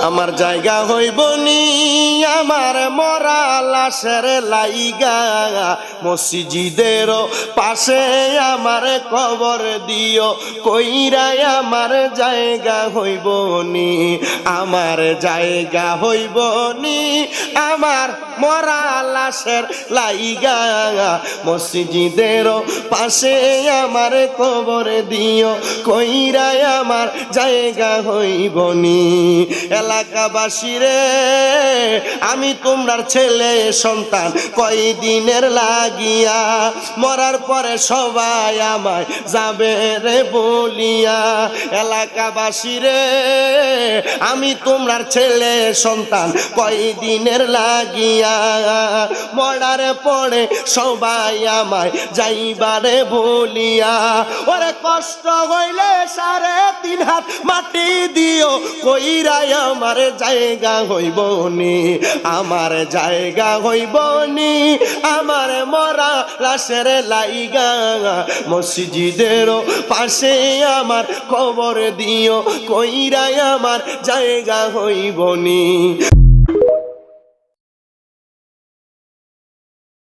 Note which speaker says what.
Speaker 1: আমার জায়গা হইব নি আমার মরা লাশের লাইগা মসজিদের পাশে আমার কবর দিও কইরা আমার জায়গা হইব নি আমার জায়গা হইব নি আমার মরা লাশের লাইগা মসজিদের পাশে আমার কবর দিও কইরা আমার জায়গা হইব নি এলাকাবাসী রে আমি তোমার ছেলে সন্তান কয়দিনের লাগিয়া মরার পরে সবাই আমায় যাবে রে বলিয়া এলাকাবাসী রে আমি তোমার ছেলে সন্তান কয়দিনের লাগিয়া মরার পরে সবাই আমায় যাইবারে বলিয়া ওরে কষ্ট হইলে 3.5 হাত মাটি দিও কইরা আমার জায়গা হইব নি আমার জায়গা হইব নি আমার মরা লাশের লাইগা মসজিদের পাশে আমার কবর দিও কইরা আমার জায়গা হইব নি।